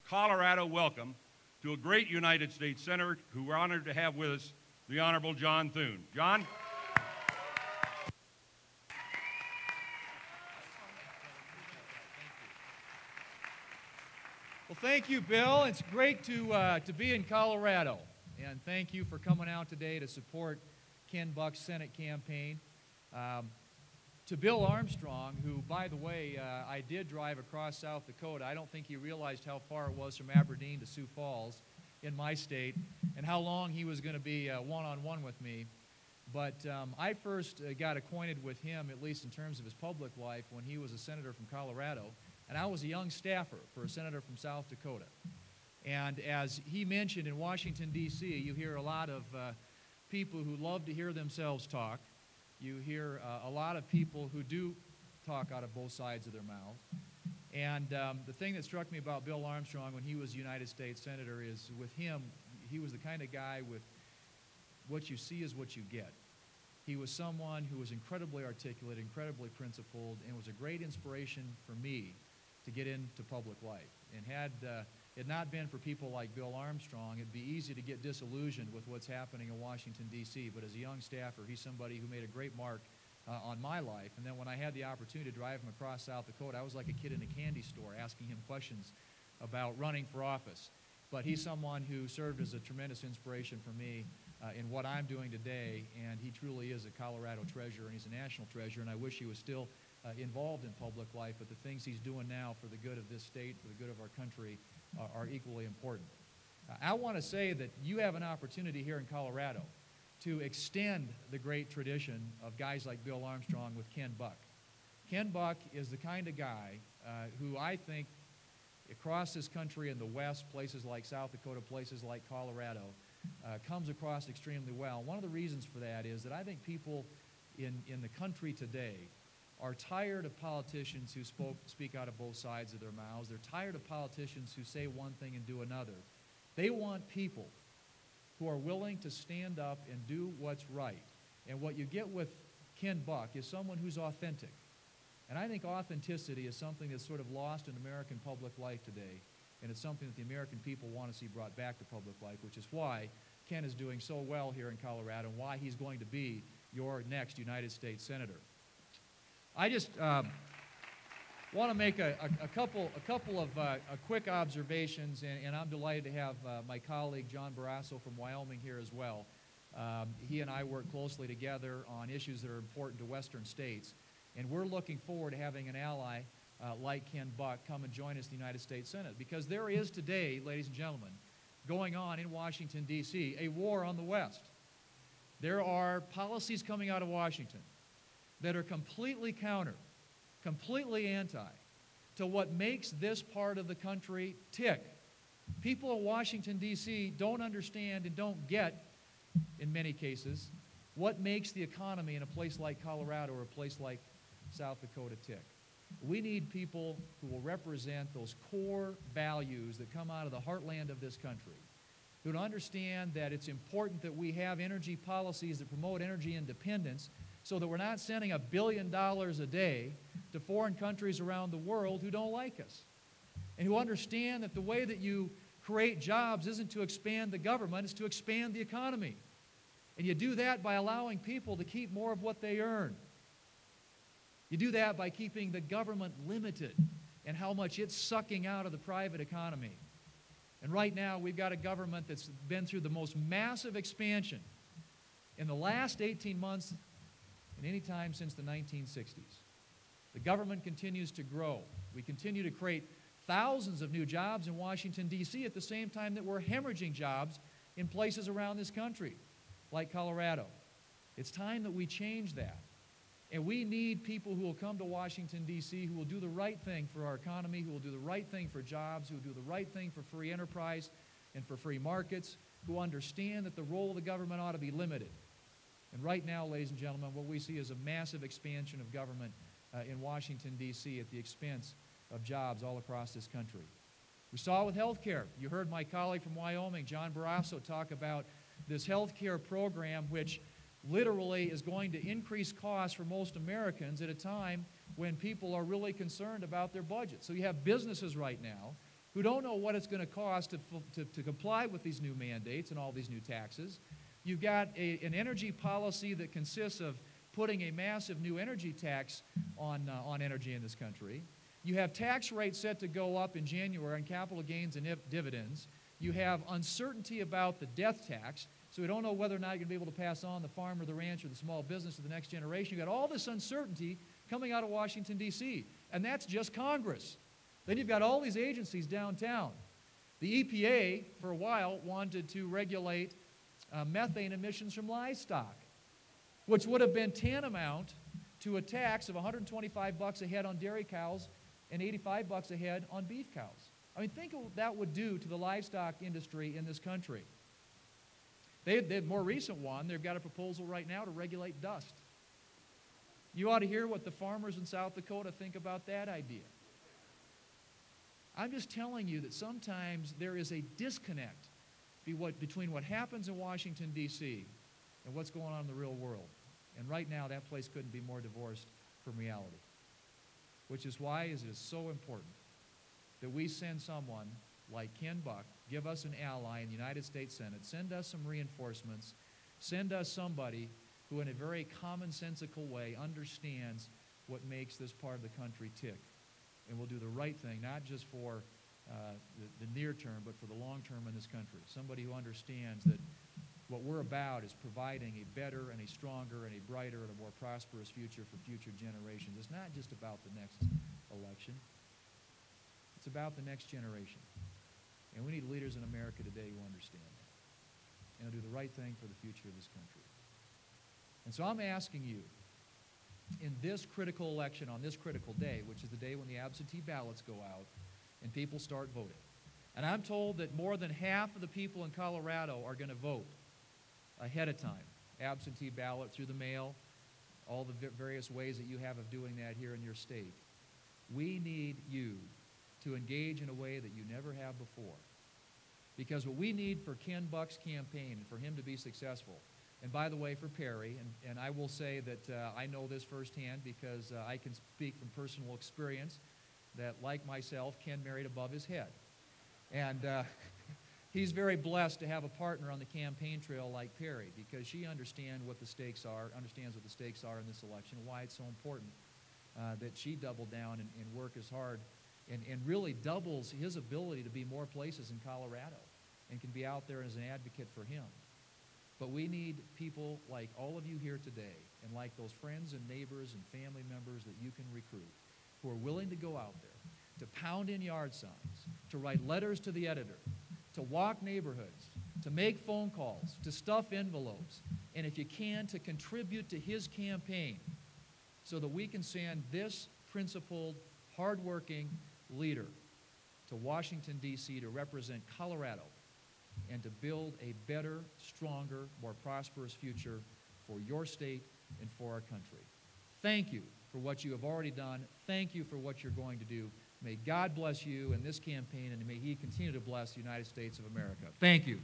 Colorado welcome to a great United States Senator who we're honored to have with us, the Honorable John Thune. John? Well, thank you, Bill. It's great to be in Colorado, and thank you for coming out today to support Ken Buck's Senate campaign. To Bill Armstrong, who, by the way, I did drive across South Dakota. I don't think he realized how far it was from Aberdeen to Sioux Falls in my state and how long he was going to be one-on-one with me. But I first got acquainted with him, at least in terms of his public life, when he was a senator from Colorado. And I was a young staffer for a senator from South Dakota. And as he mentioned, in Washington, D.C., you hear a lot of people who love to hear themselves talk. You hear a lot of people who do talk out of both sides of their mouths. And the thing that struck me about Bill Armstrong when he was United States Senator is with him, he was the kind of guy with what you see is what you get. He was someone who was incredibly articulate, incredibly principled, and was a great inspiration for me to get into public life. And had it not been for people like Bill Armstrong, it'd be easy to get disillusioned with what's happening in Washington, D.C. But as a young staffer, he's somebody who made a great mark on my life. And then when I had the opportunity to drive him across South Dakota, I was like a kid in a candy store asking him questions about running for office. But he's someone who served as a tremendous inspiration for me in what I'm doing today, and he truly is a Colorado treasure, and he's a national treasure, and I wish he was still involved in public life, but the things he's doing now for the good of this state, for the good of our country, are equally important. I want to say that you have an opportunity here in Colorado to extend the great tradition of guys like Bill Armstrong with Ken Buck. Ken Buck is the kind of guy who I think across this country in the West, places like South Dakota, places like Colorado, comes across extremely well. One of the reasons for that is that I think people in the country today are tired of politicians who speak out of both sides of their mouths. They're tired of politicians who say one thing and do another. They want people who are willing to stand up and do what's right. And what you get with Ken Buck is someone who's authentic. And I think authenticity is something that's sort of lost in American public life today, and it's something that the American people want to see brought back to public life, which is why Ken is doing so well here in Colorado and why he's going to be your next United States Senator. I just want to make a couple of quick observations, and I'm delighted to have my colleague John Barrasso from Wyoming here as well. He and I work closely together on issues that are important to Western states, and we're looking forward to having an ally like Ken Buck come and join us in the United States Senate, because there is today, ladies and gentlemen, going on in Washington, D.C., a war on the West. There are policies coming out of Washington that are completely counter, completely anti to what makes this part of the country tick. People in Washington, D.C. don't understand and don't get, in many cases, what makes the economy in a place like Colorado or a place like South Dakota tick. We need people who will represent those core values that come out of the heartland of this country, who understand that it's important that we have energy policies that promote energy independence, so that we're not sending $1 billion a day to foreign countries around the world who don't like us, and who understand that the way that you create jobs isn't to expand the government, it's to expand the economy. And you do that by allowing people to keep more of what they earn. You do that by keeping the government limited and how much it's sucking out of the private economy. And right now, we've got a government that's been through the most massive expansion in the last 18 months and any time since the 1960s. The government continues to grow. We continue to create thousands of new jobs in Washington, D.C. at the same time that we're hemorrhaging jobs in places around this country, like Colorado. It's time that we change that. And we need people who will come to Washington, D.C., who will do the right thing for our economy, who will do the right thing for jobs, who will do the right thing for free enterprise and for free markets, who understand that the role of the government ought to be limited. And right now, ladies and gentlemen, what we see is a massive expansion of government in Washington, D.C. at the expense of jobs all across this country. We saw it with health care. You heard my colleague from Wyoming, John Barrasso, talk about this health care program, which literally is going to increase costs for most Americans at a time when people are really concerned about their budget. So you have businesses right now who don't know what it's going to cost to comply with these new mandates and all these new taxes. You've got an energy policy that consists of putting a massive new energy tax on energy in this country. You have tax rates set to go up in January on capital gains and dividends. You have uncertainty about the death tax, so we don't know whether or not you're going to be able to pass on the farmer, the rancher, the small business to the next generation. You've got all this uncertainty coming out of Washington, D.C., and that's just Congress. Then you've got all these agencies downtown. The EPA, for a while, wanted to regulate methane emissions from livestock, which would have been tantamount to a tax of $125 a head on dairy cows and $85 a head on beef cows. I mean, think of what that would do to the livestock industry in this country. The more recent one, they've got a proposal right now to regulate dust. You ought to hear what the farmers in South Dakota think about that idea. I'm just telling you that sometimes there is a disconnect between what happens in Washington, D.C. and what's going on in the real world. And right now, that place couldn't be more divorced from reality, which is why it is so important that we send someone like Ken Buck, give us an ally in the United States Senate, send us some reinforcements, send us somebody who in a very commonsensical way understands what makes this part of the country tick and will do the right thing, not just for the near term, but for the long term in this country. Somebody who understands that what we're about is providing a better and a stronger and a brighter and a more prosperous future for future generations. It's not just about the next election. It's about the next generation. And we need leaders in America today who understand that and will do the right thing for the future of this country. And so I'm asking you, in this critical election, on this critical day, which is the day when the absentee ballots go out and people start voting, and I'm told that more than half of the people in Colorado are going to vote ahead of time, absentee ballot, through the mail, all the various ways that you have of doing that here in your state. We need you to engage in a way that you never have before. Because what we need for Ken Buck's campaign and for him to be successful, and by the way, for Perry, and I will say that I know this firsthand because I can speak from personal experience that, like myself, Ken married above his head. And he's very blessed to have a partner on the campaign trail like Perry because she understands what the stakes are in this election, why it's so important that she double down and work as hard and really doubles his ability to be more places in Colorado and can be out there as an advocate for him. But we need people like all of you here today and like those friends and neighbors and family members that you can recruit who are willing to go out there, to pound in yard signs, to write letters to the editor, to walk neighborhoods, to make phone calls, to stuff envelopes, and if you can, to contribute to his campaign so that we can send this principled, hardworking leader to Washington, D.C. to represent Colorado and to build a better, stronger, more prosperous future for your state and for our country. Thank you for what you have already done. Thank you for what you're going to do. May God bless you in this campaign, and may He continue to bless the United States of America. Thank you.